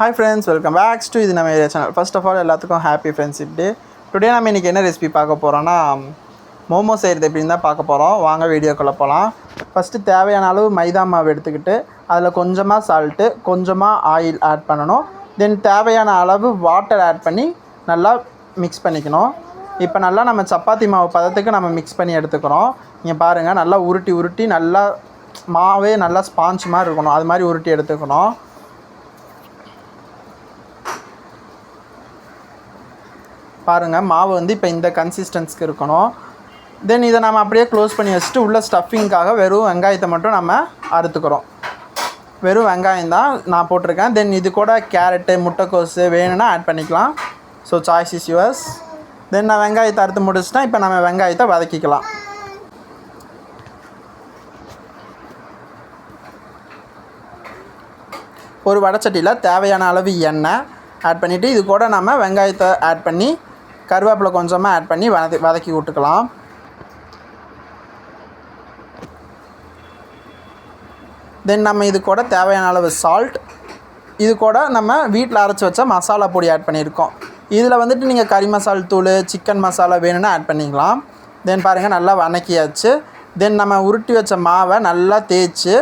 Hi friends, welcome back to இது நம்ம channel. First of all எல்லாத்துக்கும் ஹாப்பி ஃப்ரெண்ட்ஷிப் டே. டுடே நம்ம இன்றைக்கி என்ன ரெசிபி பார்க்க போகிறோன்னா மோமோ செய்கிறது எப்படின்னு தான் பார்க்க போகிறோம். வாங்க வீடியோக்குள்ளே போகலாம். ஃபஸ்ட்டு தேவையான அளவு மைதா மாவு எடுத்துக்கிட்டு அதில் கொஞ்சமாக சால்ட்டு கொஞ்சமாக ஆயில் ஆட் பண்ணணும். தென் தேவையான அளவு வாட்டர் ஆட் பண்ணி நல்லா மிக்ஸ் பண்ணிக்கணும். இப்போ நல்லா நம்ம சப்பாத்தி மாவு பதத்துக்கு நம்ம மிக்ஸ் பண்ணி எடுத்துக்கிறோம். இங்கே பாருங்கள், நல்லா உருட்டி நல்லா மாவே நல்லா ஸ்பாஞ்ச் மாதிரி இருக்கணும். அது மாதிரி உருட்டி எடுத்துக்கணும். பாருங்கள், மாவு வந்து இப்போ இந்த கன்சிஸ்டன்ஸ்க்கு இருக்கணும். தென் இதை நம்ம அப்படியே க்ளோஸ் பண்ணி வச்சுட்டு உள்ள ஸ்டஃபிங்காக வெறும் வெங்காயத்தை மட்டும் நம்ம அறுத்துக்கிறோம். வெறும் வெங்காயம் தான் நான் போட்டிருக்கேன். தென் இது கூட கேரட்டு முட்டைக்கோஸு வேணும்னா ஆட் பண்ணிக்கலாம். So choice is yours. Then நான் வெங்காயத்தை அறுத்து முடிச்சுட்டேன். இப்போ நம்ம வெங்காயத்தை வதக்கிக்கலாம். ஒரு வடைச்சட்டியில் தேவையான அளவு எண்ணெய் ஆட் பண்ணிவிட்டு இது கூட நம்ம வெங்காயத்தை ஆட் பண்ணி கருவேப்பிலை கொஞ்சமாக ஆட் பண்ணி வதக்கி விட்டுக்கலாம். தென் நம்ம இது கூட தேவையான அளவு சால்ட், இது கூட நம்ம வீட்டில் அரைச்சி வச்ச மசாலா பொடி ஆட் பண்ணியிருக்கோம். இதில் வந்துட்டு நீங்கள் கறி மசாலா தூள் சிக்கன் மசாலா வேணும்னா ஆட் பண்ணிக்கலாம். தென் பாருங்கள், நல்லா வதக்கியாச்சு. தென் நம்ம உருட்டி வச்ச மாவை நல்லா தேய்ச்சி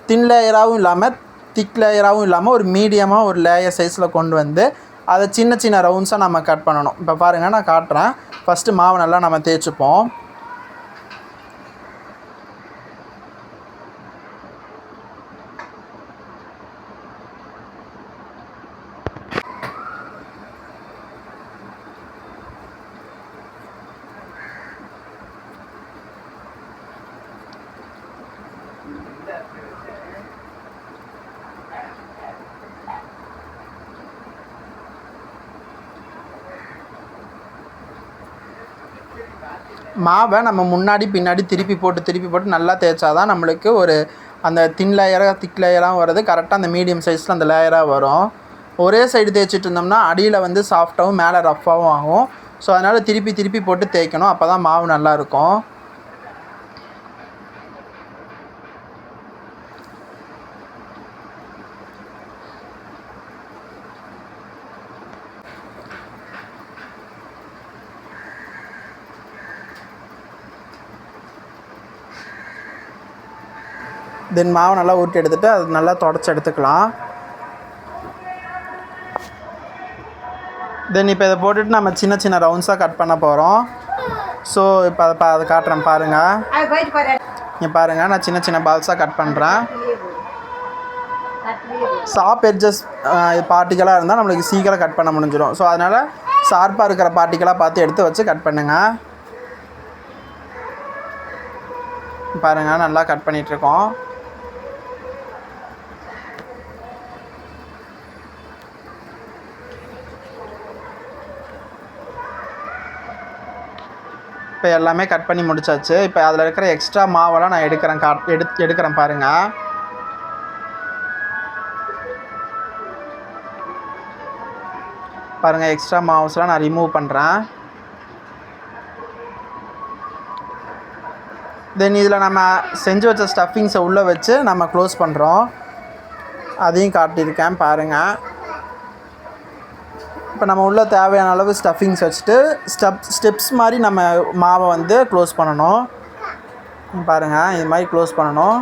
தின் லேயராகவும் இல்லாமல் திக் லேயராகவும் இல்லாமல் ஒரு மீடியமாக ஒரு லேயர் சைஸில் கொண்டு வந்து அதை சின்ன சின்ன ரவுண்ட்ஸாக நம்ம கட் பண்ணணும். இப்போ பாருங்கள், நான் காட்டுறேன். ஃபஸ்ட்டு மாவை நல்லா நம்ம தேய்ச்சிப்போம். மாவை நம்ம முன்னாடி பின்னாடி திருப்பி போட்டு நல்லா தேய்ச்சா தான் நம்மளுக்கு ஒரு அந்த தின் லேயராக திக் லேயராக வர்றது கரெக்டாக அந்த மீடியம் சைஸில் அந்த லேயராக வரும். ஒரே சைடு தேய்ச்சிட்டு இருந்தோம்னா அடியில் வந்து சாஃப்டாகவும் மேலே ரஃப்பாகவும் ஆகும். ஸோ அதனால் திருப்பி போட்டு தேய்க்கணும். அப்போ தான் மாவு நல்லாயிருக்கும். தென் மாவு நல்லா ஊற்றி எடுத்துகிட்டு அது நல்லா தொடச்சி எடுத்துக்கலாம். தென் இப்போ இதை போட்டுட்டு நம்ம சின்ன சின்ன ரவுண்ட்ஸாக கட் பண்ண போகிறோம். ஸோ இப்போ அதை காட்டுறேன் பாருங்கள். இங்கே பாருங்கள், நான் சின்ன சின்ன பால்ஸாக கட் பண்ணுறேன். ஷார்ப் எட்ஜஸ் பார்ட்டிக்கலாக இருந்தால் நம்மளுக்கு சீக்கிரம் கட் பண்ண முடிஞ்சிடும். ஸோ அதனால் ஷார்ப்பாக இருக்கிற பார்ட்டிக்கலாக பார்த்து எடுத்து வச்சு கட் பண்ணுங்கள். பாருங்கள், நல்லா கட் பண்ணிகிட்ருக்கோம். இப்போ எல்லாமே கட் பண்ணி முடிச்சாச்சு. இப்போ அதில் இருக்கிற எக்ஸ்ட்ரா மாவெல்லாம் நான் எடுக்கிறேன் பாருங்கள். பாருங்கள், எக்ஸ்ட்ரா மாவுஸ்லாம் நான் ரிமூவ் பண்ணுறேன். தென் இதில் நம்ம செஞ்சு வச்ச ஸ்டஃபிங்ஸை உள்ளே வச்சு நம்ம க்ளோஸ் பண்ணுறோம். அதையும் காட்டியிருக்கேன் பாருங்கள். இப்போ நம்ம உள்ள தேவையான அளவு ஸ்டஃபிங்ஸ் வச்சுட்டு ஸ்டெப்ஸ் மாதிரி நம்ம மாவை வந்து க்ளோஸ் பண்ணணும். பாருங்கள், இது மாதிரி க்ளோஸ் பண்ணணும்.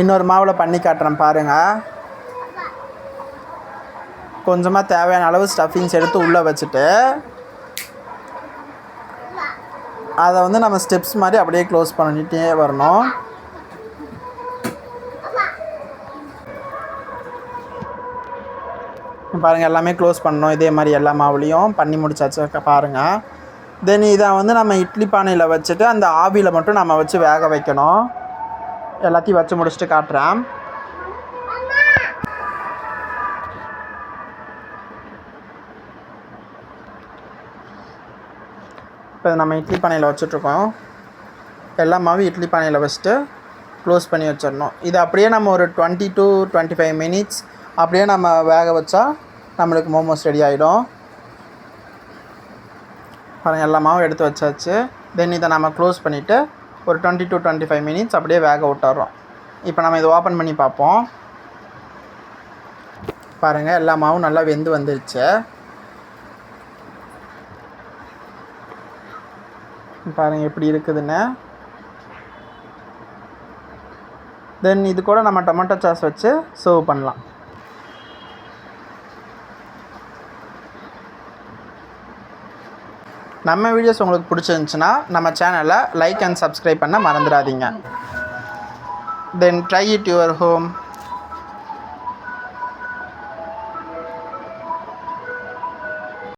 இன்னொரு மாவில் பண்ணி காட்டுறேன் பாருங்கள். கொஞ்சமாக தேவையான அளவு ஸ்டஃபிங்ஸ் எடுத்து உள்ளே வச்சுட்டு அதை வந்து நம்ம ஸ்டெப்ஸ் மாதிரி அப்படியே க்ளோஸ் பண்ணிகிட்டே வரணும். பாருங்கள், எல்லாமே க்ளோஸ் பண்ணணும். இதே மாதிரி எல்லா மாவுலேயும் பண்ணி முடிச்சாச்சு பாருங்கள். தென் இதை வந்து நம்ம இட்லி பானையில் வச்சுட்டு அந்த ஆவியில் மட்டும் நம்ம வச்சு வேக வைக்கணும். எல்லாத்தையும் வச்சு முடிச்சுட்டு காட்டுறேன். இப்போ நம்ம இட்லி பானையில் வச்சுட்ருக்கோம். எல்லா மாவும் இட்லி பானையில் வச்சுட்டு க்ளோஸ் பண்ணி வச்சிடணும். இது அப்படியே நம்ம ஒரு 20 to 25 மினிட்ஸ் அப்படியே நம்ம வேக வச்சா நம்மளுக்கு மோமோஸ் ரெடி ஆகிடும். பாருங்கள், எல்லா மாவும் எடுத்து வச்சாச்சு. தென் இதை நம்ம க்ளோஸ் பண்ணிவிட்டு ஒரு 20 to 25 மினிட்ஸ் அப்படியே வேக விட்டுறோம். இப்போ நம்ம இதை ஓப்பன் பண்ணி பார்ப்போம். பாருங்கள், எல்லா மாவும் நல்லா வெந்து வந்துருச்சு. பாருங்கள் எப்படி இருக்குதுன்னு. தென் இது கூட நம்ம டொமேட்டோ சாஸ் வச்சு சர்வ் பண்ணலாம். நம்ம வீடியோஸ் உங்களுக்கு பிடிச்சிருந்துச்சுன்னா நம்ம சேனலை லைக் அண்ட் சப்ஸ்கிரைப் பண்ண மறந்துடாதீங்க. தென் ட்ரை இட் யுவர் ஹோம்.